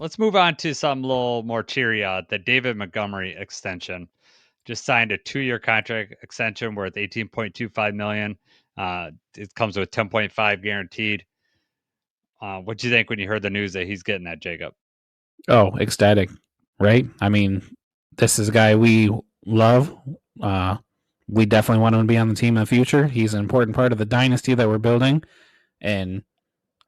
let's move on to some little more cheery. The David Montgomery extension just signed a 2-year contract extension worth 18.25 million. It comes with 10.5 guaranteed. What do you think when you heard the news that he's getting that, Jacob? Oh, ecstatic, right? I mean, this is a guy we love. Uh, we definitely want him to be on the team in the future. He's an important part of the dynasty that we're building. And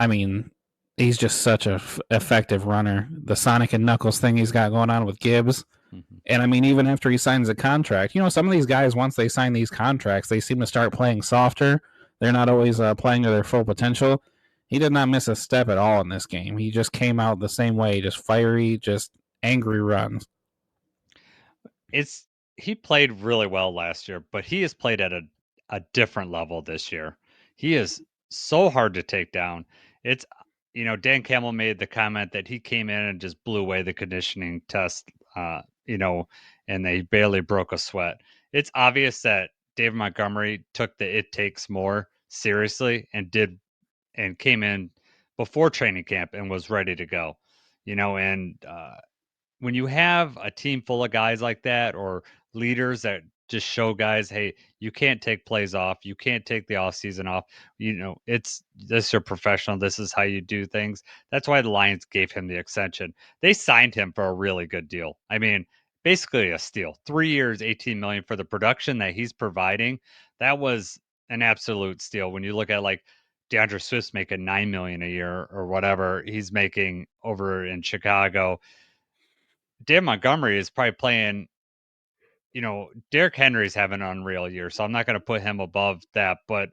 I mean, he's just such a effective runner. The Sonic and Knuckles thing he's got going on with Gibbs. Mhm. And I mean, even after he signs a contract, some of these guys, once they sign these contracts, they seem to start playing softer. They're not always playing to their full potential. He did not miss a step at all in this game. He just came out the same way, just fiery, just angry runs. It's he played really well last year, but he has played at a different level this year. He is so hard to take down. It's Dan Campbell made the comment that he came in and just blew away the conditioning test, and they barely broke a sweat. It's obvious that David Montgomery took the it takes more seriously and came in before training camp and was ready to go. And when you have a team full of guys like that or leaders that just show guys, hey, you can't take plays off, you can't take the off season off. It's this you're professional. This is how you do things. That's why the Lions gave him the extension. They signed him for a really good deal. I mean, basically a steal. 3 years, 18 million for the production that he's providing. That was an absolute steal. When you look at like DeAndre Swift's making 9 million a year or whatever he's making over in Chicago. Dan Montgomery is probably playing, Derrick Henry's having an unreal year, so I'm not going to put him above that. But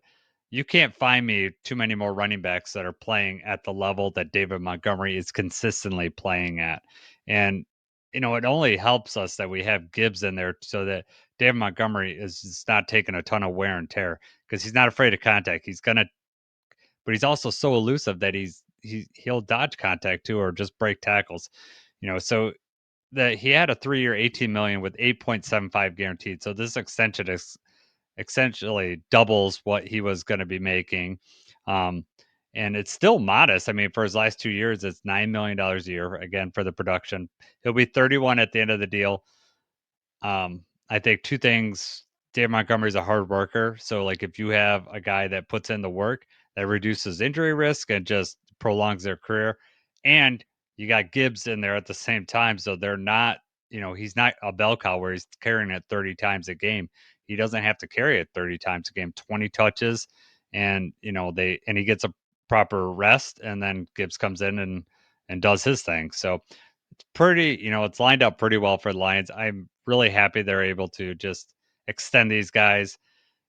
you can't find me too many more running backs that are playing at the level that David Montgomery is consistently playing at. And, it only helps us that we have Gibbs in there so that David Montgomery is just not taking a ton of wear and tear because he's not afraid of contact. But he's also so elusive that he'll dodge contact too or just break tackles. So that he had a 3-year 18 million with 8.75 guaranteed. So this extension is essentially doubles what he was going to be making. Um, and it's still modest. I mean, for his last 2 years, it's $9 million a year again for the production. He'll be 31 at the end of the deal. I think two things. Dave Montgomery's a hard worker. So like if you have a guy that puts in the work, that reduces injury risk and just prolongs their career. And you got Gibbs in there at the same time. So they're not, he's not a bell cow where he's carrying it 30 times a game. He doesn't have to carry it 30 times a game, 20 touches. And, he gets a proper rest and then Gibbs comes in and does his thing. So it's pretty, it's lined up pretty well for the Lions. I'm really happy they're able to just extend these guys.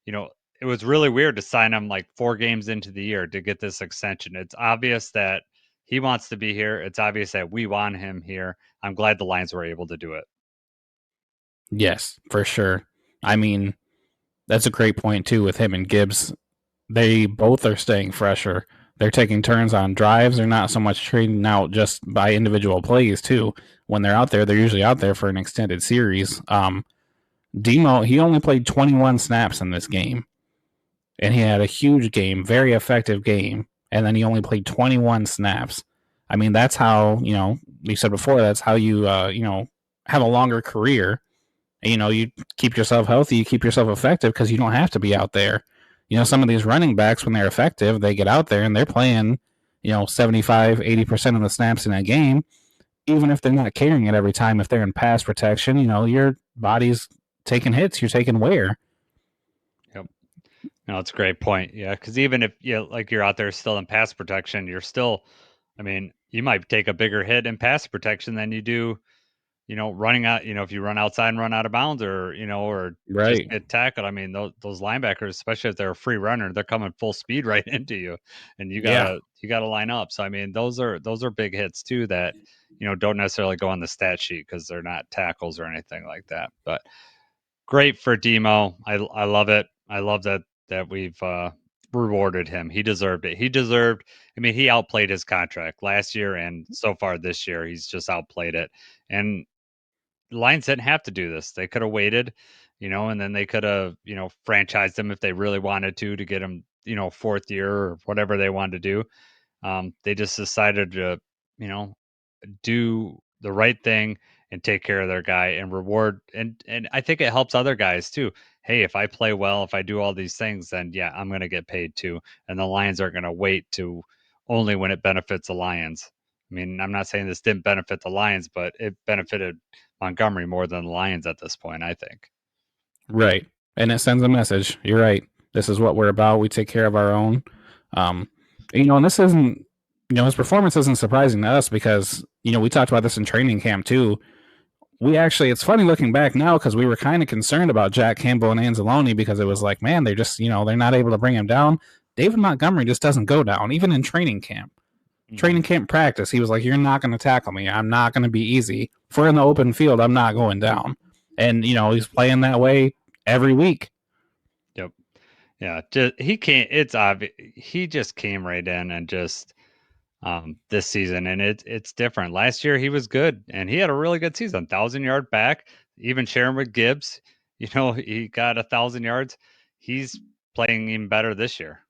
You know, it was really weird to sign him like 4 games into the year to get this extension. It's obvious that he wants to be here. It's obvious that we want him here. I'm glad the Lions were able to do it. Yes, for sure. I mean, that's a great point too with him and Gibbs. They both are staying fresher. They're taking turns on drives. They're not so much trading out just by individual plays too. When they're out there, they're usually out there for an extended series. Demo, he only played 21 snaps in this game, and he had a huge game, very effective game, and then he only played 21 snaps. I mean, that's how, you said before, that's how you, have a longer career. You keep yourself healthy, you keep yourself effective because you don't have to be out there. Some of these running backs, when they're effective, they get out there and they're playing, 75, 80% of the snaps in a game. Even if they're not carrying it every time, if they're in pass protection, your body's taking hits, you're taking wear. Yep. No, it's a great point. Yeah, because even if like you're out there still in pass protection, you're still. I mean, you might take a bigger hit in pass protection than you do running out, if you run outside and run out of bounds or just Right. get tackled. I mean, those linebackers, especially if they're a free runner, they're coming full speed right into you and you Yeah. gotta line up. So, I mean, those are big hits too that, don't necessarily go on the stat sheet because they're not tackles or anything like that. But great for Demo. I love it. I love that we've, rewarded him. He deserved it. I mean, he outplayed his contract last year and so far this year, he's just outplayed it. And the Lions didn't have to do this. They could have waited, and then they could have, franchised him if they really wanted to get him, fourth year or whatever they wanted to do. They just decided to, you know, do the right thing and take care of their guy and reward and I think it helps other guys too. Hey, if I play well, if I do all these things, then yeah, I'm going to get paid too. And the Lions aren't going to wait to only when it benefits the Lions. I mean, I'm not saying this didn't benefit the Lions, but it benefited Montgomery more than the Lions at this point, I think. Right. And it sends a message. You're right. This is what we're about. We take care of our own. Um, and this isn't, his performance isn't surprising to us because, we talked about this in training camp too. We actually, it's funny looking back now because we were kind of concerned about Jack Campbell and Anzalone because it was like, man, they're just, they're not able to bring him down. David Montgomery just doesn't go down, even in training camp. Training camp practice, he was like, you're not going to tackle me. I'm not going to be easy. If we're in the open field, I'm not going down. And, he's playing that way every week. Yep. Yeah. He can't, it's obvious. He just came right in and just, this season, and it's different. Last year he was good, and he had a really good season, 1,000-yard back, even sharing with Gibbs. He got 1,000 yards. He's playing even better this year.